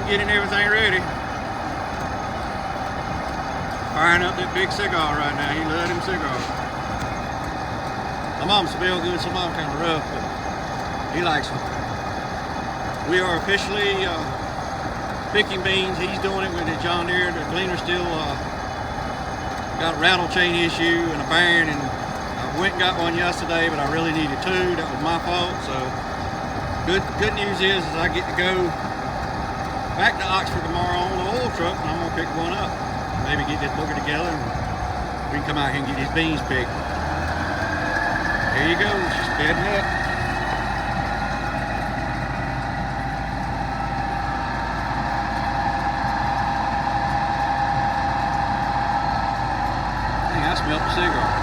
getting everything ready. Firing up that big cigar right now. He loves them cigars. Some of them smell good, some of them kind of rough, but he likes them. We are officially picking beans. He's doing it with the John Deere. The gleaner still got a rattle chain issue and a bearing, and I went and got one yesterday, but I really needed two. That was my fault. So good news is I get to go back to Oxford tomorrow on the oil truck, and I'm gonna pick one up. Maybe get this booger together and we can come out here and get these beans picked. There you go, she's bedding up. I think I smelled the cigar.